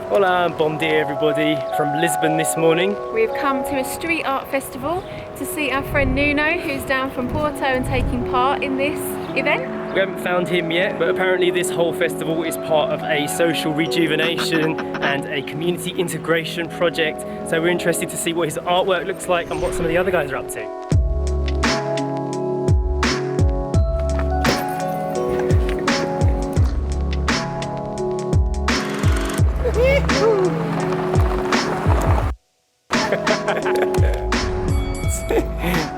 Hola, bon dia everybody from Lisbon this morning. We've come to a street art festival to see our friend Nuno, who's down from Porto and taking part in this event. We haven't found him yet, but apparently this whole festival is part of a social rejuvenation and a community integration project. So we're interested to see what his artwork looks like and what some of the other guys are up to.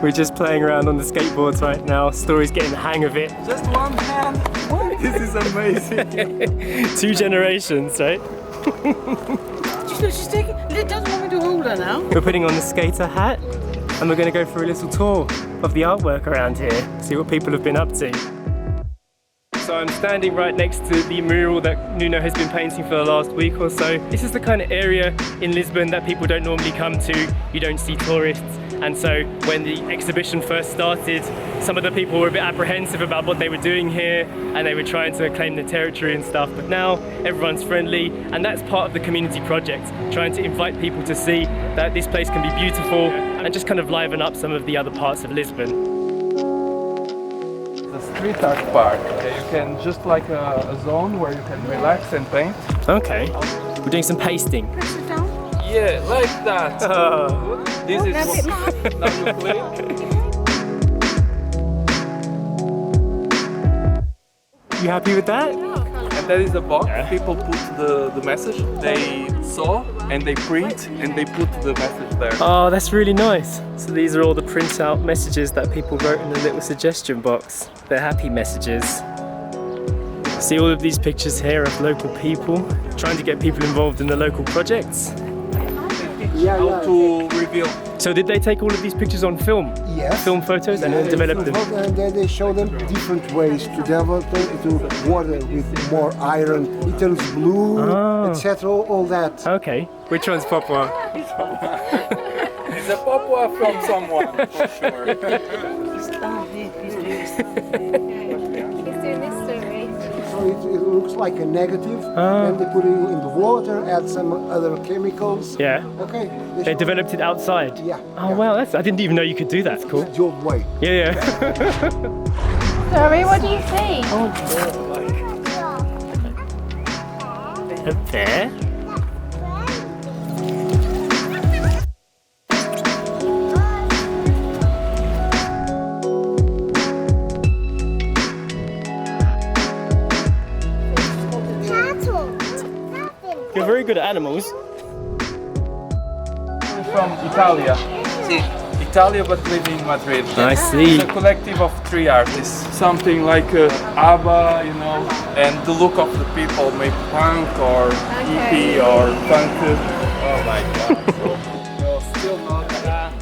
We're just playing around on the skateboards right now. Story's getting the hang of it. Just one hand. This is amazing. 2 generations, right? She's taking. It doesn't want me to hold her now. We're putting on the skater hat and we're going to go for a little tour of the artwork around here, see what people have been up to. So I'm standing right next to the mural that Nuno has been painting for the last week or so. This is the kind of area in Lisbon that people don't normally come to. You don't see tourists. And so when the exhibition first started, some of the people were a bit apprehensive about what they were doing here and they were trying to claim the territory and stuff. But now everyone's friendly, and that's part of the community project, trying to invite people to see that this place can be beautiful and just kind of liven up some of the other parts of Lisbon. The street art park. You can just like a zone where you can relax and paint. Okay, we're doing some pasting. Press it down. Yeah, like that. This is now you play. You happy with that? And that is the box. Yeah. People put the message they saw and they print and they put the message there. Oh, that's really nice. So these are all the print out messages that people wrote in the little suggestion box. They're happy messages. See all of these pictures here of local people, trying to get people involved in the local projects. How to reveal. So did they take all of these pictures on film? Yes. Film photos and then develop them? And then they show them different ways to develop it, to water with more iron. It turns blue, etc. All that. Okay. Which one's Papua? It's a Papua from someone, for sure. He's doing this story. So it looks like a negative, and they put it in the water, add some other chemicals. Yeah. Okay. They developed it outside? Yeah. Oh wow, I didn't even know you could do that. Cool. It's the old way. Yeah. Sorry, what do you see? A bear? You're very good at animals. From Italia. Italia, but living in Madrid. I see. It's a collective of 3 artists. Something like ABBA, you know, and the look of the people, maybe punk or hippie or punk. Oh my god. So, still not that.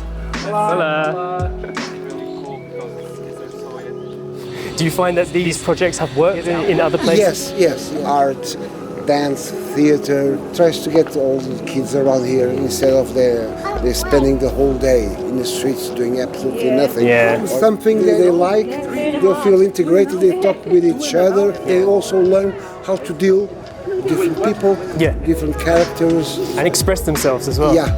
Hola. Really cool because these are so. Do you find that these projects have worked in other places? Yes. Art, dance, theater, tries to get all the kids around here instead of they're spending the whole day in the streets doing absolutely nothing. Yeah. Something that they like, they feel integrated, they talk with each other, they also learn how to deal with different people, different characters. And express themselves as well. Yeah.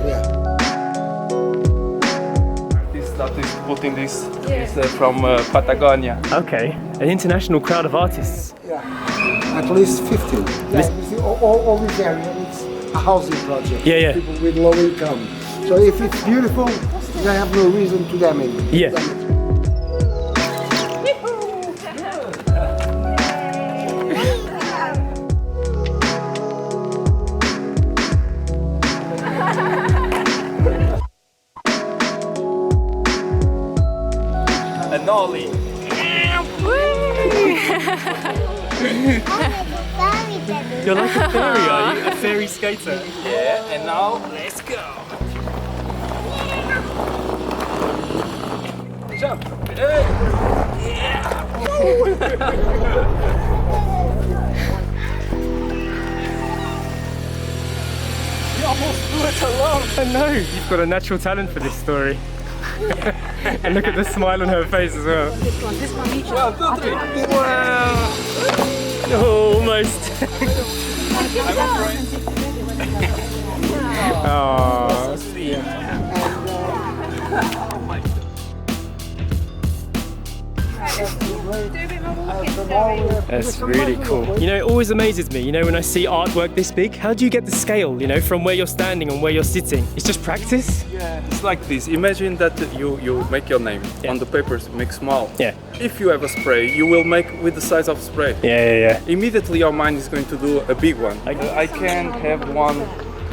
This that is putting this is from Patagonia. Okay, an international crowd of artists. At least 15. All this area, it's a housing project. Yeah. People with low income. So if it's beautiful, they have no reason to damage it. Yeah. An ollie. You're like a fairy, are you? A fairy skater? Yeah, and now let's go. Jump. Hey. Yeah. You almost blew it alone. I know, you've got a natural talent for this story. And look at the smile on her face as well. This one, each 1, 2, 3. Wow! Almost. I'm afraid. Oh, that's really cool. You know, it always amazes me, you know, when I see artwork this big, how do you get the scale, you know, from where you're standing and where you're sitting? It's just practice? Yeah, it's like this. Imagine that you make your name on the papers, make small. Yeah. If you have a spray, you will make with the size of spray. Yeah. Immediately your mind is going to do a big one. I can have one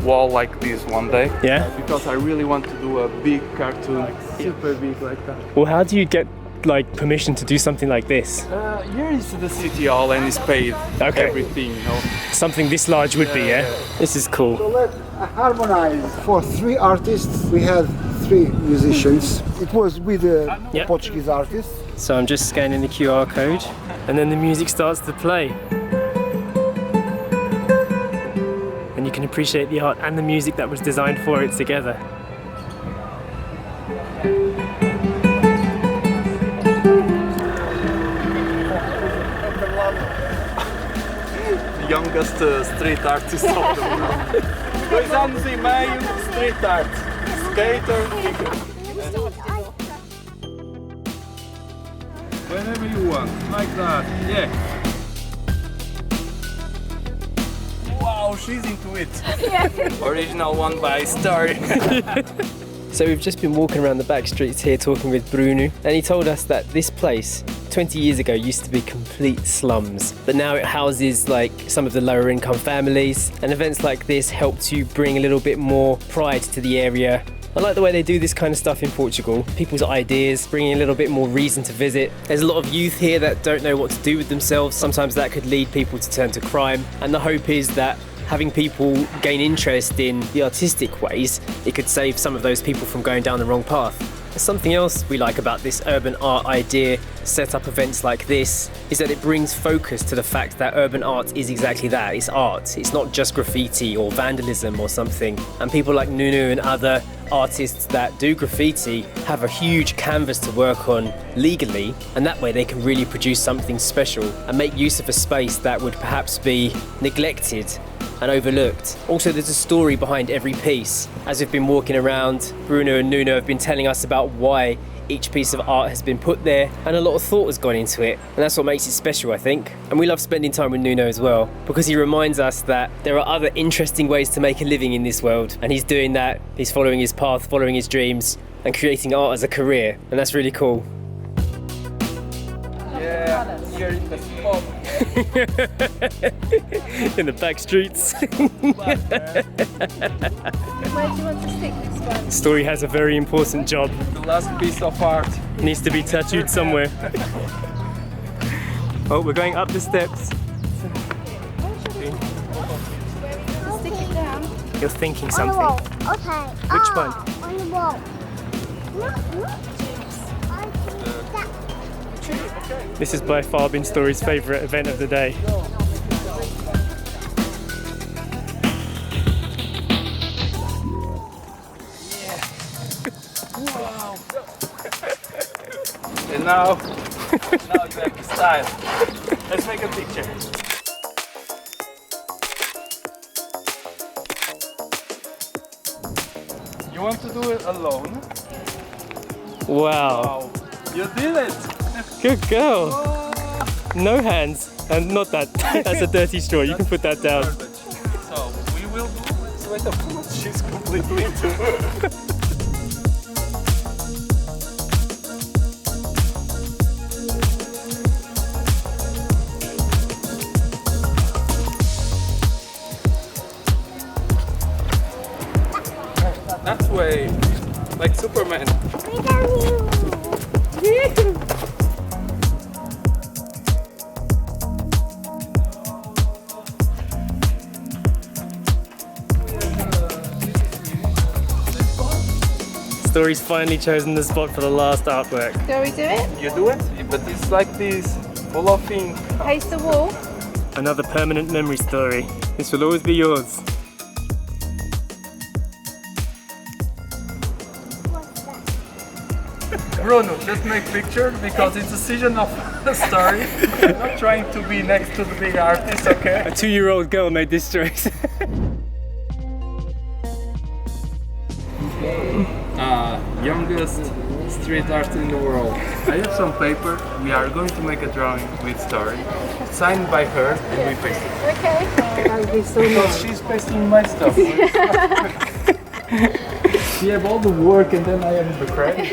wall like this one day. Yeah? Because I really want to do a big cartoon, super big like that. Well, how do you get like permission to do something like this? Here is the city hall and it's paid everything, you know. Something this large would be, yeah? This is cool. So let's harmonize. For 3 artists, we had 3 musicians. It was with a Yep. Portuguese artist. So I'm just scanning the QR code and then the music starts to play. And you can appreciate the art and the music that was designed for it together. Youngest street artist of the world. 2 anos e meio, street art. Skater. Whenever you want, like that, yeah. Wow, she's into it. Original one by Story. So we've just been walking around the back streets here talking with Bruno, and he told us that this place 20 years ago used to be complete slums, but now it houses like some of the lower income families, and events like this help to bring a little bit more pride to the area. I like the way they do this kind of stuff in Portugal. People's ideas, bringing a little bit more reason to visit. There's a lot of youth here that don't know what to do with themselves. Sometimes that could lead people to turn to crime, and the hope is that having people gain interest in the artistic ways, it could save some of those people from going down the wrong path. Something else we like about this urban art idea, set up events like this, is that it brings focus to the fact that urban art is exactly that, it's art. It's not just graffiti or vandalism or something. And people like Nuno and other artists that do graffiti have a huge canvas to work on legally, and that way they can really produce something special and make use of a space that would perhaps be neglected and overlooked. Also, there's a story behind every piece. As we've been walking around, Bruno and Nuno have been telling us about why each piece of art has been put there, and a lot of thought has gone into it, and that's what makes it special, I think. And we love spending time with Nuno as well, because he reminds us that there are other interesting ways to make a living in this world, and he's doing that. He's following his path, following his dreams, and creating art as a career, and that's really cool. Yeah, here in the spot. In the back streets. Where do you want to stick this one? Story has a very important job. The last piece of art. It needs to be tattooed somewhere. Oh, we're going up the steps. Stick it down. You're thinking On the something. wall. Okay. Which one? On the wall. This has by far been Story's favourite event of the day. And now you have the style. Let's make a picture. You want to do it alone? Wow. You did it! Good girl. No hands. And not that. That's a dirty straw. You can put that down. So we will do it. Wait a minute, she's completely into it. That way, like Superman. Story's finally chosen the spot for the last artwork. Shall we do it? You do it, but it's like this, full of ink. Face the wall. Another permanent memory, Story. This will always be yours. Bruno, just make picture because it's a season of the story. I'm not trying to be next to the big artist, okay? A 2-year-old girl made this choice. Youngest street art in the world. I have some paper. We are going to make a drawing with story, signed by her, and we paste it. Okay. That would be so Because she's pasting my stuff. We have all the work and then I have the credits.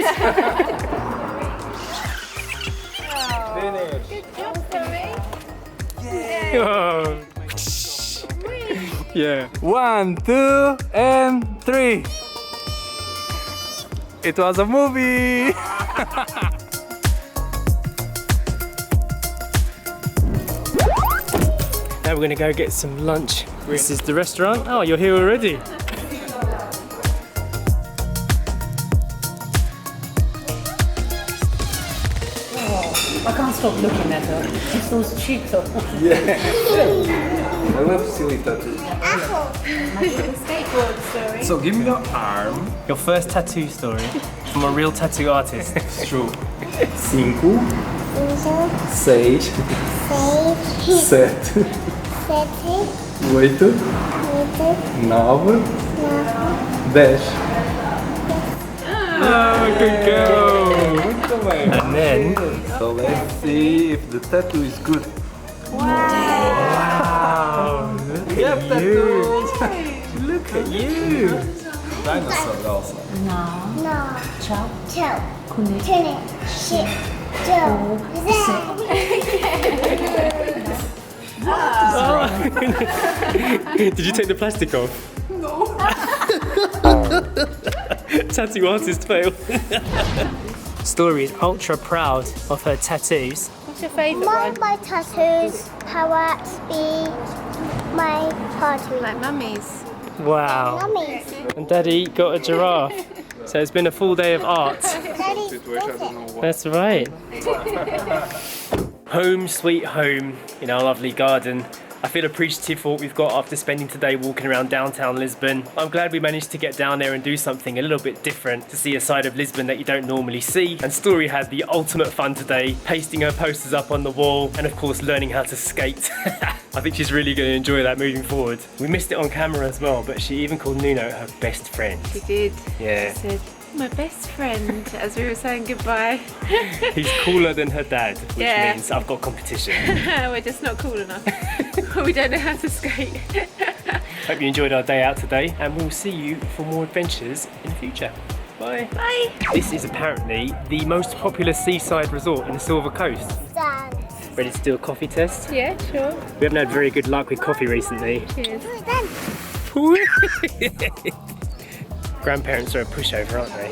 Finish. Good job, Zoe. Oh. Yeah. 1, 2, and 3. It was a movie. Now we're gonna go get some lunch. This is the restaurant. Oh, you're here already. I can't stop looking at her. It's those cheeks. I love silly tattoos. Skateboard story. So give me your arm. Your first tattoo story from a real tattoo artist. It's true. 5, 6, 7, 8, 9, 10. Oh, good girl. Muito bem. And then, So let's see if the tattoo is good. wow, look We have at you. tattoos. Look at you. Dinosaur also. Ciao. Did you take the plastic off? No. Tattoo artist fail. Story is ultra proud of her tattoos. What's your favourite My, one? my tattoos, parrots, bees, my tattoo. Like mummy's. Wow. Mummies. And Daddy got a giraffe. So it's been a full day of art. Daddy, Situation, I don't know what. That's right. Home sweet home in our lovely garden. I feel appreciative for what we've got after spending today walking around downtown Lisbon. I'm glad we managed to get down there and do something a little bit different, to see a side of Lisbon that you don't normally see. And Story had the ultimate fun today, pasting her posters up on the wall and of course learning how to skate. I think she's really going to enjoy that moving forward. We missed it on camera as well, but she even called Nuno her best friend. She did. Yeah. She said, my best friend, as we were saying goodbye. He's cooler than her dad, which Yeah. means I've got competition. We're just not cool enough. We don't know how to skate. Hope you enjoyed our day out today, and we'll see you for more adventures in the future. Bye. Bye. This is apparently the most popular seaside resort in the Silver Coast. done. Ready to do a coffee test? Yeah, sure. We haven't had very good luck with coffee recently. Cheers. Done. Grandparents are a pushover, aren't they?